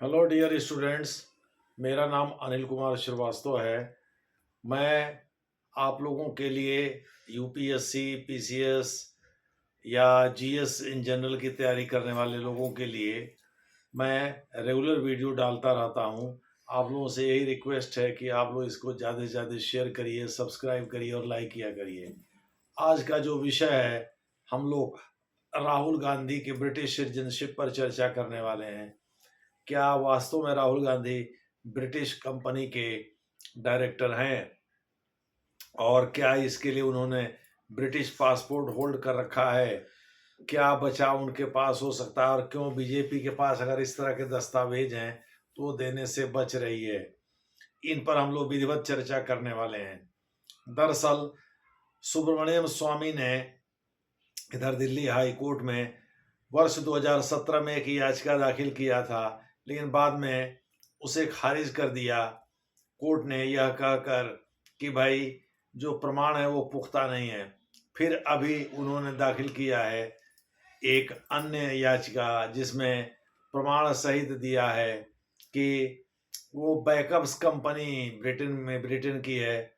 Hello dear students. मेरा नाम अनिल कुमार श्रीवास्तव है। मैं आप लोगों के लिए यूपीएससी, पीसीएस या जीएस इन जनरल की तैयारी करने वाले लोगों के लिए मैं रेगुलर वीडियो डालता रहता हूं। आप लोगों से यही रिक्वेस्ट है कि आप लोग इसको ज़्यादा से ज़्यादा शेयर करिए, सब्सक्राइब करिए और लाइक किया करिए। आज का जो विषय है, हम लोग राहुल गांधी की ब्रिटिश सिटीजनशिप पर चर्चा करने वाले हैं। क्या वास्तव में राहुल गांधी ब्रिटिश कंपनी के डायरेक्टर हैं और क्या इसके लिए उन्होंने ब्रिटिश पासपोर्ट होल्ड कर रखा है? क्या बचाव उनके पास हो सकता है और क्यों बीजेपी के पास अगर इस तरह के दस्तावेज हैं तो वो देने से बच रही है? इन पर हम लोग विधिवत चर्चा करने वाले हैं। दरअसल सुब्रमण्यम स्वामी ने इधर दिल्ली हाई कोर्ट में वर्ष 2017 में एक याचिका दाखिल किया था, लेकिन बाद में उसे खारिज कर दिया। कोर्ट ने यह कहकर कि भाई जो प्रमाण है वो पुख्ता नहीं है। फिर अभी उन्होंने दाखिल किया है एक अन्य याचिका जिसमें प्रमाण सहित दिया है कि वो बैकअप्स कंपनी ब्रिटेन की है,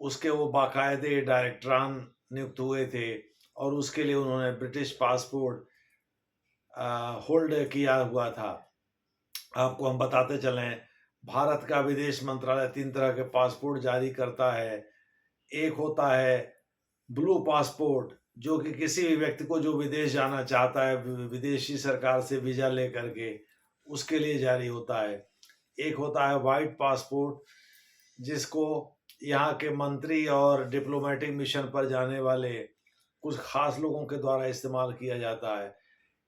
उसके वो बाकायदे डायरेक्टरान नियुक्त हुए थे और उसके लिए उन्होंने ब्रिटिश पासपोर्ट होल्ड किया हुआ था। आपको हम बताते चलें, भारत का विदेश मंत्रालय 3 तरह के पासपोर्ट जारी करता है। एक होता है ब्लू पासपोर्ट, जो कि किसी भी व्यक्ति को जो विदेश जाना चाहता है विदेशी सरकार से वीज़ा लेकर के उसके लिए जारी होता है। एक होता है वाइट पासपोर्ट, जिसको यहाँ के मंत्री और डिप्लोमेटिक मिशन पर जाने वाले कुछ खास लोगों के द्वारा इस्तेमाल किया जाता है।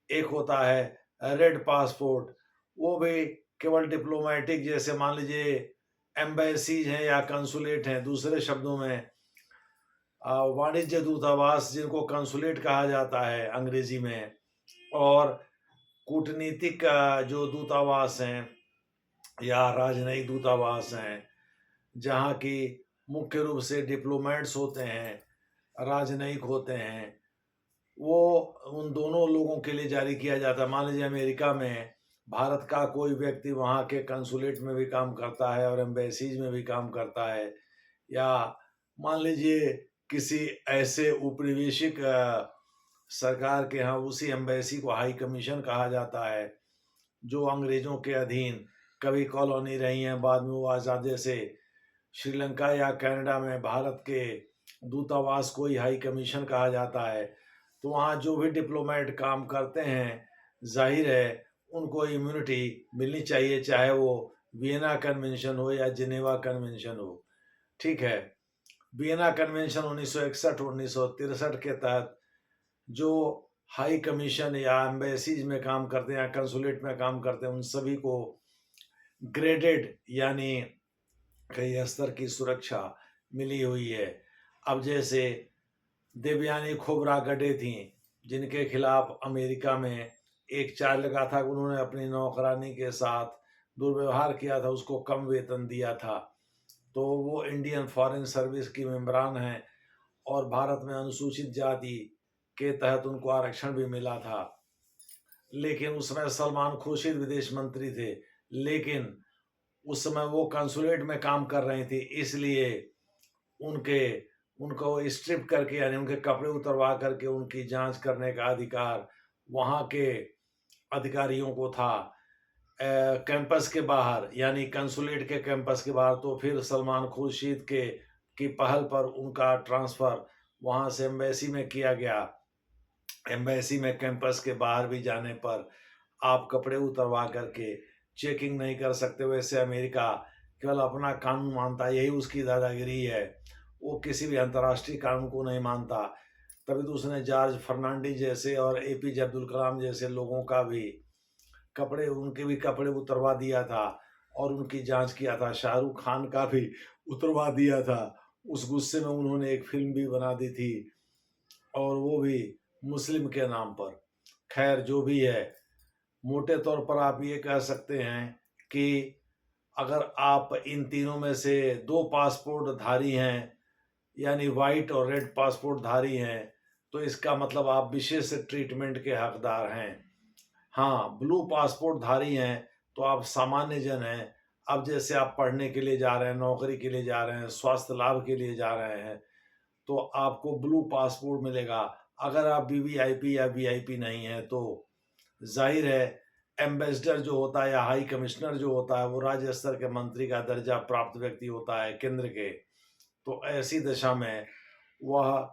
एक होता है रेड पासपोर्ट, वो भी केवल डिप्लोमेटिक, जैसे मान लीजिए एम्बेसीज हैं या कंसुलेट हैं, दूसरे शब्दों में वाणिज्य दूतावास जिनको कंसुलेट कहा जाता है अंग्रेजी में, और कूटनीतिक जो दूतावास हैं या राजनयिक दूतावास हैं, जहाँ की मुख्य रूप से डिप्लोमेट्स होते हैं, राजनयिक होते हैं, वो उन दोनों लोगों के लिए जारी किया जाता है। मान लीजिए अमेरिका में भारत का कोई व्यक्ति वहाँ के कंसुलेट में भी काम करता है और एम्बेसीज में भी काम करता है, या मान लीजिए किसी ऐसे उपनिवेशिक सरकार के यहाँ उसी एम्बेसी को हाई कमीशन कहा जाता है, जो अंग्रेजों के अधीन कभी कॉलोनी रही हैं, बाद में वो आज़ादी से श्रीलंका या कनाडा में भारत के दूतावास को ही हाई कमीशन कहा जाता है। तो वहाँ जो भी डिप्लोमेट काम करते हैं, जाहिर है उनको इम्यूनिटी मिलनी चाहिए, चाहे वो वियना कन्वेंशन हो या जिनेवा कन्वेंशन हो। ठीक है, वियना कन्वेंशन 1961-1963 के तहत जो हाई कमीशन या एम्बेसीज में काम करते हैं या कंसुलेट में काम करते हैं, उन सभी को ग्रेडेड यानी कई स्तर की सुरक्षा मिली हुई है। अब जैसे देवयानी खोबरा गड्ढे थी, जिनके खिलाफ अमेरिका में एक चार्ज लगा था, उन्होंने अपनी नौकरानी के साथ दुर्व्यवहार किया था, उसको कम वेतन दिया था, तो वो इंडियन फॉरेन सर्विस की मेंबरान हैं और भारत में अनुसूचित जाति के तहत उनको आरक्षण भी मिला था। लेकिन उस समय सलमान खुर्शीद विदेश मंत्री थे, लेकिन उस समय वो कंसुलेट में काम कर रही थी, इसलिए उनके उनको स्ट्रिप करके यानी उनके कपड़े उतरवा करके उनकी जांच करने का अधिकार वहाँ के अधिकारियों को था। कैंपस के बाहर यानी कंसुलेट के कैंपस के बाहर तो फिर सलमान खुर्शीद के की पहल पर उनका ट्रांसफ़र वहाँ से एम्बेसी में किया गया। एम्बेसी में कैंपस के बाहर भी जाने पर आप कपड़े उतरवा करके चेकिंग नहीं कर सकते। वैसे अमेरिका केवल अपना कानून मानता है, यही उसकी दादागिरी है, वो किसी भी अंतर्राष्ट्रीय कानून को नहीं मानता। तभी तो उसने जॉर्ज फर्नांडिस जैसे और एपीजे अब्दुल कलाम जैसे लोगों का भी उनके भी कपड़े उतरवा दिया था और उनकी जांच किया था। शाहरुख खान का भी उतरवा दिया था। उस गुस्से में उन्होंने एक फिल्म भी बना दी थी और वो भी मुस्लिम के नाम पर। खैर जो भी है, मोटे तौर पर आप ये कह सकते हैं कि अगर आप इन तीनों में से 2 पासपोर्ट धारी हैं, यानी वाइट और रेड पासपोर्ट धारी हैं, तो इसका मतलब आप विशेष ट्रीटमेंट के हकदार हैं। हाँ, ब्लू पासपोर्ट धारी हैं तो आप सामान्य जन हैं। अब जैसे आप पढ़ने के लिए जा रहे हैं, नौकरी के लिए जा रहे हैं, स्वास्थ्य लाभ के लिए जा रहे हैं, तो आपको ब्लू पासपोर्ट मिलेगा। अगर आप वीवीआईपी या वीआईपी नहीं हैं तो ज़ाहिर है एम्बेसडर जो होता है या हाई कमिश्नर जो होता है वो राज्य स्तर के मंत्री का दर्जा प्राप्त व्यक्ति होता है केंद्र के। तो ऐसी दशा में वह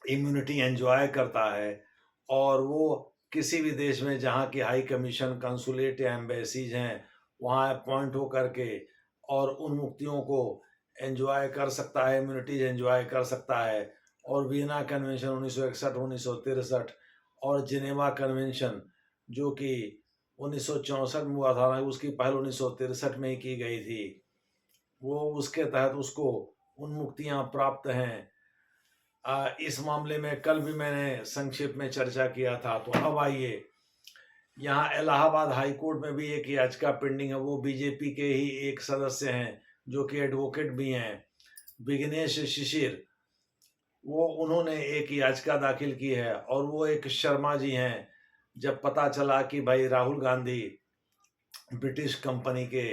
इम्यूनिटी एंजॉय करता है और वो किसी भी देश में जहाँ की हाई कमीशन, कंसुलेट या एम्बेसीज हैं, वहाँ अपॉइंट हो करके और उन मुक्तियों को एंजॉय कर सकता है, इम्यूनिटीज एंजॉय कर सकता है। और वियना कन्वेंशन 1961, 1963 और जिनेवा कन्वेंशन जो कि 1964 में हुआ था, उसकी पहल 1963 में ही की गई थी, वो उसके तहत उसको उन मुक्तियाँ प्राप्त हैं। इस मामले में कल भी मैंने संक्षेप में चर्चा किया था। तो अब आइए, यहाँ इलाहाबाद हाई कोर्ट में भी एक याचिका पेंडिंग है। वो बीजेपी के ही एक सदस्य हैं जो कि एडवोकेट भी हैं, विघ्नेश शिशिर। वो उन्होंने एक याचिका दाखिल की है और वो एक शर्मा जी हैं। जब पता चला कि भाई राहुल गांधी ब्रिटिश कंपनी के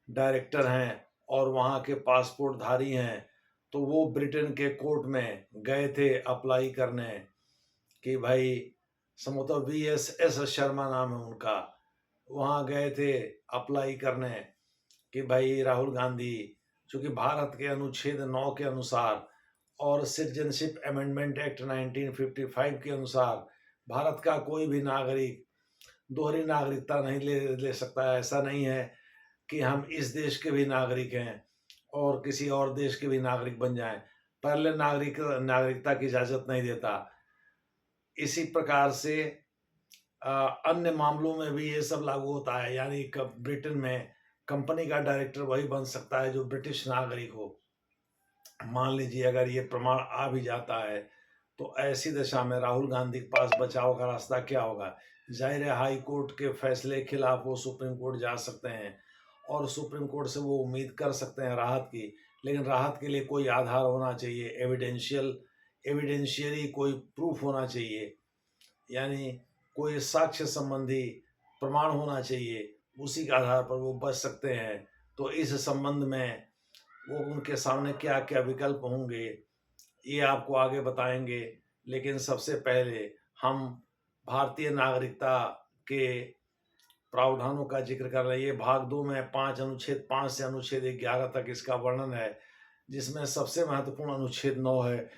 डायरेक्टर हैं और वहाँ के पासपोर्ट धारी हैं, तो वो ब्रिटेन के कोर्ट में गए थे अप्लाई करने कि भाई संभवतः VSS शर्मा नाम है उनका। वहाँ गए थे अप्लाई करने कि भाई राहुल गांधी, चूँकि भारत के अनुच्छेद 9 के अनुसार और सिटीजनशिप अमेंडमेंट एक्ट 1955 के अनुसार भारत का कोई भी नागरिक दोहरी नागरिकता नहीं ले सकता है। ऐसा नहीं है कि हम इस देश के भी नागरिक हैं और किसी और देश के भी नागरिक बन जाएं। पहले नागरिकता की इजाज़त नहीं देता। इसी प्रकार से अन्य मामलों में भी ये सब लागू होता है। यानी ब्रिटेन में कंपनी का डायरेक्टर वही बन सकता है जो ब्रिटिश नागरिक हो। मान लीजिए अगर ये प्रमाण आ भी जाता है तो ऐसी दशा में राहुल गांधी के पास बचाव का रास्ता क्या होगा? जाहिर है हाई कोर्ट के फैसले के खिलाफ वो सुप्रीम कोर्ट जा सकते हैं और सुप्रीम कोर्ट से वो उम्मीद कर सकते हैं राहत की। लेकिन राहत के लिए कोई आधार होना चाहिए, एविडेंशियरी कोई प्रूफ होना चाहिए, यानी कोई साक्ष्य संबंधी प्रमाण होना चाहिए। उसी के आधार पर वो बच सकते हैं। तो इस संबंध में वो उनके सामने क्या क्या विकल्प होंगे ये आपको आगे बताएंगे। लेकिन सबसे पहले हम भारतीय नागरिकता के प्रावधानों का जिक्र कर रहे हैं। ये भाग 2 में अनुच्छेद 5 से अनुच्छेद 11 तक इसका वर्णन है, जिसमें सबसे महत्वपूर्ण अनुच्छेद 9 है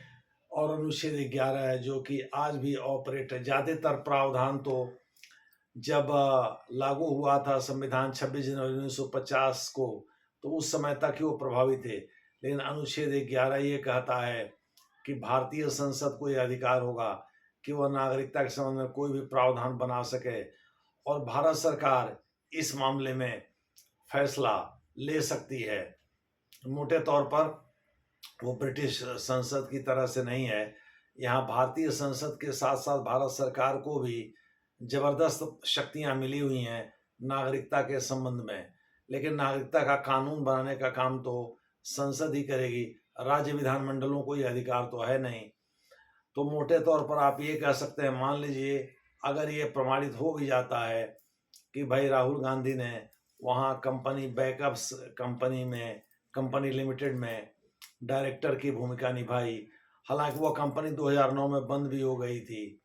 और अनुच्छेद 11 है जो कि आज भी ऑपरेट है। ज़्यादातर प्रावधान तो जब लागू हुआ था संविधान 26 जनवरी 1950 को, तो उस समय तक ही वो प्रभावी थे। लेकिन अनुच्छेद 11 ये कहता है कि भारतीय संसद को यह अधिकार होगा कि वह नागरिकता के संबंध में कोई भी प्रावधान बना सके और भारत सरकार इस मामले में फैसला ले सकती है। मोटे तौर पर वो ब्रिटिश संसद की तरह से नहीं है। यहाँ भारतीय संसद के साथ साथ भारत सरकार को भी जबरदस्त शक्तियाँ मिली हुई हैं नागरिकता के संबंध में। लेकिन नागरिकता का कानून बनाने का काम तो संसद ही करेगी, राज्य विधानमंडलों को ये अधिकार तो है नहीं। तो मोटे तौर पर आप ये कह सकते हैं, मान लीजिए अगर ये प्रमाणित हो भी जाता है कि भाई राहुल गांधी ने वहाँ कंपनी बैकअप्स कंपनी लिमिटेड में डायरेक्टर की भूमिका निभाई, हालांकि वो कंपनी 2009 में बंद भी हो गई थी,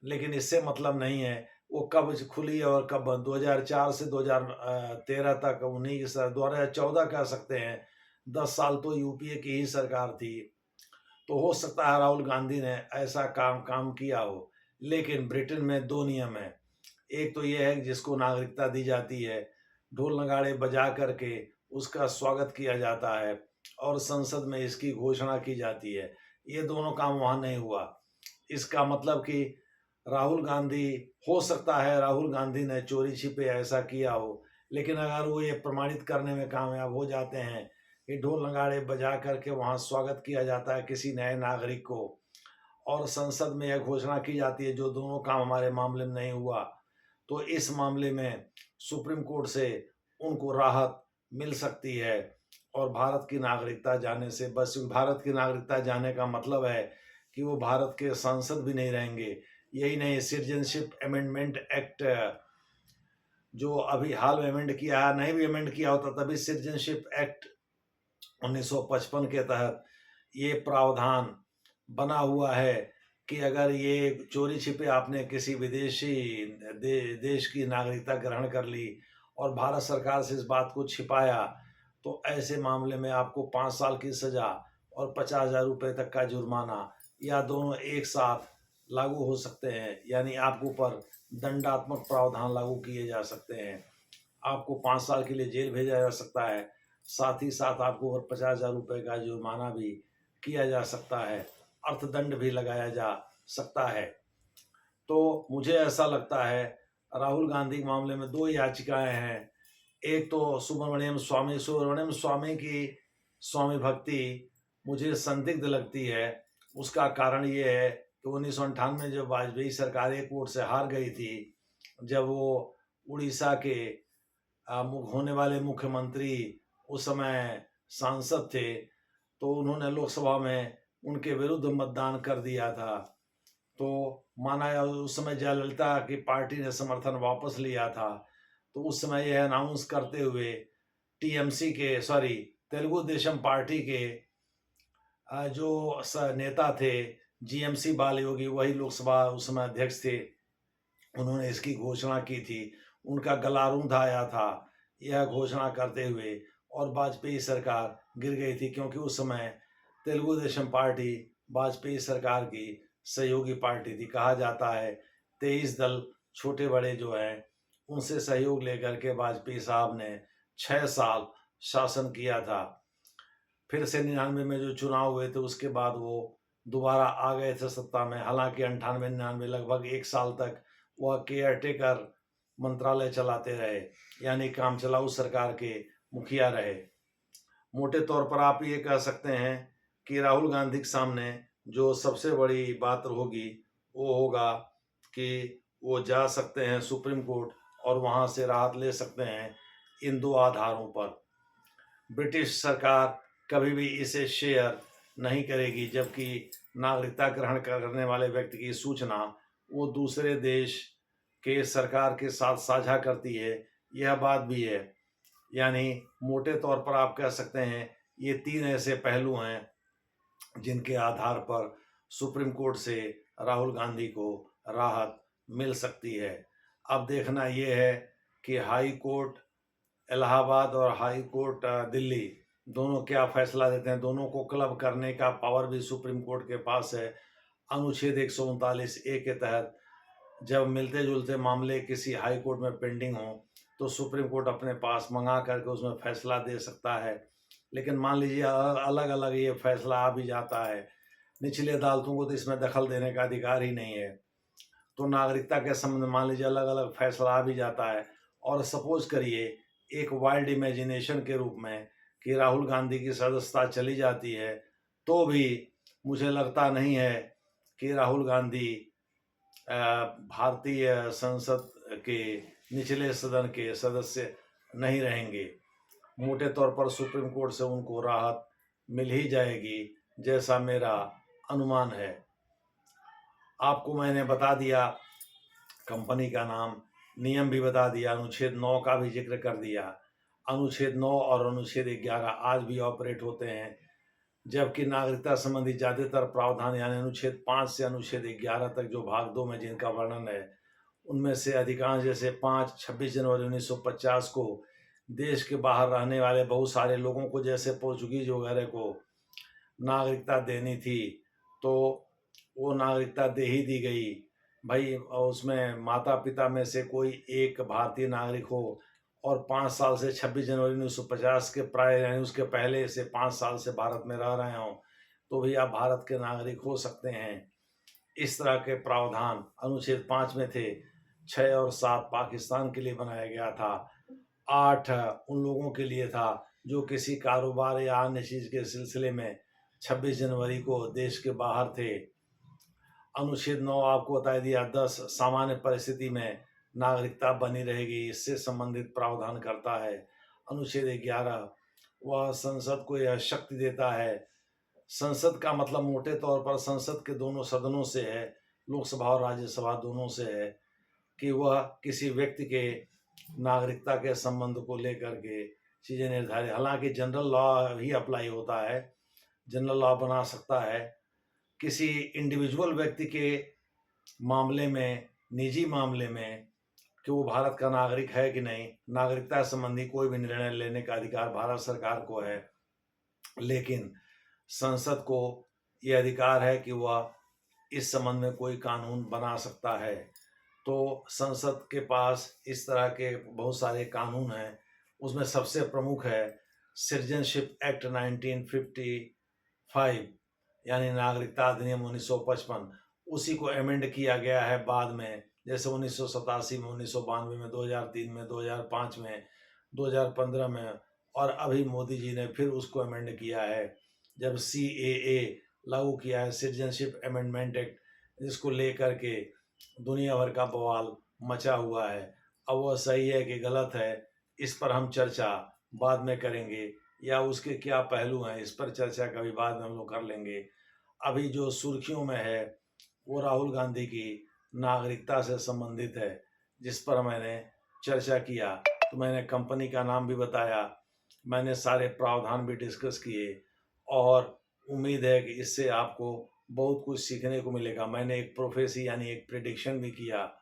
लेकिन इससे मतलब नहीं है वो कब खुली और कब बंद। 2004 से 2013 तक, 2014 कह सकते हैं, 10 साल तो यूपीए की ही सरकार थी। तो हो सकता है राहुल गांधी ने ऐसा काम किया हो। लेकिन ब्रिटेन में 2 नियम है। एक तो ये है कि जिसको नागरिकता दी जाती है, ढोल नगाड़े बजा करके उसका स्वागत किया जाता है और संसद में इसकी घोषणा की जाती है। ये दोनों काम वहाँ नहीं हुआ। इसका मतलब कि राहुल गांधी, हो सकता है राहुल गांधी ने चोरी छिपे ऐसा किया हो, लेकिन अगर वो ये प्रमाणित करने में कामयाब हो जाते हैं कि ढोल नगाड़े बजा करके वहाँ स्वागत किया जाता है किसी नए नागरिक को और संसद में यह घोषणा की जाती है जो दोनों काम हमारे मामले में नहीं हुआ, तो इस मामले में सुप्रीम कोर्ट से उनको राहत मिल सकती है और भारत की नागरिकता जाने से बस। भारत की नागरिकता जाने का मतलब है कि वो भारत के सांसद भी नहीं रहेंगे। यही नहीं, सिटीजनशिप अमेंडमेंट एक्ट जो अभी हाल में अमेंड किया है, नहीं भी अमेंड किया होता तभी सिटीजनशिप एक्ट 1955 के तहत ये प्रावधान बना हुआ है कि अगर ये चोरी छिपे आपने किसी विदेशी देश की नागरिकता ग्रहण कर ली और भारत सरकार से इस बात को छिपाया, तो ऐसे मामले में आपको 5 साल की सज़ा और 50,000 रुपये तक का जुर्माना या दोनों एक साथ लागू हो सकते हैं। यानी आपके ऊपर दंडात्मक प्रावधान लागू किए जा सकते हैं। आपको 5 साल के लिए जेल भेजा जा सकता है, साथ ही साथ आपको और 50,000 रुपये का जुर्माना भी किया जा सकता है, अर्थदंड भी लगाया जा सकता है। तो मुझे ऐसा लगता है राहुल गांधी के मामले में 2 याचिकाएं हैं। एक तो सुब्रमण्यम स्वामी की स्वामी भक्ति मुझे संदिग्ध लगती है। उसका कारण ये है कि 1998 में जब वाजपेयी सरकार एक वोट से हार गई थी, जब वो उड़ीसा के होने वाले मुख्यमंत्री उस समय सांसद थे, तो उन्होंने लोकसभा में उनके विरुद्ध मतदान कर दिया था। तो माना उस समय जयललिता की पार्टी ने समर्थन वापस लिया था। तो उस समय यह अनाउंस करते हुए टीएमसी के तेलुगु देशम पार्टी के जो नेता थे जीएमसी बालयोगी, वही लोकसभा उस समय अध्यक्ष थे, उन्होंने इसकी घोषणा की थी। उनका गला रूंध आया था यह घोषणा करते हुए और वाजपेयी सरकार गिर गई थी, क्योंकि उस समय तेलुगु देशम पार्टी वाजपेयी सरकार की सहयोगी पार्टी थी। कहा जाता है 23 दल छोटे बड़े जो हैं उनसे सहयोग लेकर के वाजपेयी साहब ने 6 साल शासन किया था। फिर से 99 में जो चुनाव हुए थे उसके बाद वो दोबारा आ गए थे सत्ता में। हालांकि 98-99 लगभग 1 साल तक वह केयर टेकर मंत्रालय चलाते रहे, यानी काम चलाऊ सरकार के मुखिया रहे। मोटे तौर पर आप ये कह सकते हैं कि राहुल गांधी के सामने जो सबसे बड़ी बात होगी वो होगा कि वो जा सकते हैं सुप्रीम कोर्ट और वहाँ से राहत ले सकते हैं इन 2 आधारों पर। ब्रिटिश सरकार कभी भी इसे शेयर नहीं करेगी, जबकि नागरिकता ग्रहण करने वाले व्यक्ति की सूचना वो दूसरे देश के सरकार के साथ साझा करती है। यह बात भी है। यानी मोटे तौर पर आप कह सकते हैं ये 3 ऐसे पहलू हैं जिनके आधार पर सुप्रीम कोर्ट से राहुल गांधी को राहत मिल सकती है। अब देखना ये है कि हाई कोर्ट इलाहाबाद और हाई कोर्ट दिल्ली दोनों क्या फैसला देते हैं। दोनों को क्लब करने का पावर भी सुप्रीम कोर्ट के पास है। अनुच्छेद 139A के तहत जब मिलते जुलते मामले किसी हाई कोर्ट में पेंडिंग हो तो सुप्रीम कोर्ट अपने पास मंगा करके उसमें फैसला दे सकता है। लेकिन मान लीजिए अलग अलग ये फैसला आ भी जाता है, निचली अदालतों को तो इसमें दखल देने का अधिकार ही नहीं है। तो नागरिकता के संबंध में मान लीजिए अलग अलग फैसला आ भी जाता है, और सपोज करिए एक वाइल्ड इमेजिनेशन के रूप में कि राहुल गांधी की सदस्यता चली जाती है, तो भी मुझे लगता नहीं है कि राहुल गांधी भारतीय संसद के निचले सदन के सदस्य नहीं रहेंगे। मोटे तौर पर सुप्रीम कोर्ट से उनको राहत मिल ही जाएगी, जैसा मेरा अनुमान है। आपको मैंने बता दिया कंपनी का नाम, नियम भी बता दिया, अनुच्छेद 9 का भी जिक्र कर दिया। अनुच्छेद 9 और अनुच्छेद 11 आज भी ऑपरेट होते हैं, जबकि नागरिकता संबंधी ज़्यादातर प्रावधान यानी अनुच्छेद 5 से अनुच्छेद 11 तक जो भाग 2 में जिनका वर्णन है, उनमें से अधिकांश जैसे 26 जनवरी 1950 को देश के बाहर रहने वाले बहुत सारे लोगों को, जैसे पोर्चुगीज वगैरह को नागरिकता देनी थी, तो वो नागरिकता दे ही दी गई भाई। उसमें माता पिता में से कोई एक भारतीय नागरिक हो और 5 साल से 26 जनवरी 1950 के प्राय यानी उसके पहले से 5 साल से भारत में रह रहे हों, तो भी आप भारत के नागरिक हो सकते हैं। इस तरह के प्रावधान अनुच्छेद 5 में थे। 6 और 7 पाकिस्तान के लिए बनाया गया था। 8 उन लोगों के लिए था जो किसी कारोबार या अन्य चीज़ के सिलसिले में 26 जनवरी को देश के बाहर थे। अनुच्छेद 9 आपको बता दिया। 10 सामान्य परिस्थिति में नागरिकता बनी रहेगी, इससे संबंधित प्रावधान करता है। अनुच्छेद 11 वह संसद को यह शक्ति देता है। संसद का मतलब मोटे तौर पर संसद के दोनों सदनों से है, लोकसभा और राज्यसभा दोनों से है, कि वह किसी व्यक्ति के नागरिकता के संबंध को लेकर के चीज़ें निर्धारित, हालांकि जनरल लॉ ही अप्लाई होता है, जनरल लॉ बना सकता है। किसी इंडिविजुअल व्यक्ति के मामले में, निजी मामले में, कि वो भारत का नागरिक है कि नहीं, नागरिकता संबंधी कोई भी निर्णय लेने का अधिकार भारत सरकार को है, लेकिन संसद को ये अधिकार है कि वह इस संबंध में कोई कानून बना सकता है। तो संसद के पास इस तरह के बहुत सारे कानून हैं, उसमें सबसे प्रमुख है सिटीजनशिप एक्ट 1955, यानी नागरिकता अधिनियम 1955। उसी को अमेंड किया गया है बाद में, जैसे 1987 में, 1992 में, 2003 में, 2005 में, 2015 में, और अभी मोदी जी ने फिर उसको अमेंड किया है जब CAA लागू किया है, सिटीजनशिप अमेंडमेंट एक्ट, जिसको लेकर के दुनिया भर का बवाल मचा हुआ है। अब वह सही है कि गलत है, इस पर हम चर्चा बाद में करेंगे, या उसके क्या पहलू हैं इस पर चर्चा कभी बाद में हम लोग कर लेंगे। अभी जो सुर्खियों में है वो राहुल गांधी की नागरिकता से संबंधित है, जिस पर मैंने चर्चा किया। तो मैंने कंपनी का नाम भी बताया, मैंने सारे प्रावधान भी डिस्कस किए, और उम्मीद है कि इससे आपको बहुत कुछ सीखने को मिलेगा। मैंने एक प्रोफेसी यानी एक प्रेडिक्शन भी किया।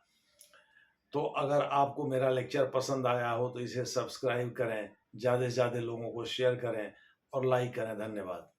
तो अगर आपको मेरा लेक्चर पसंद आया हो तो इसे सब्सक्राइब करें, ज़्यादा से ज़्यादा लोगों को शेयर करें और लाइक करें। धन्यवाद।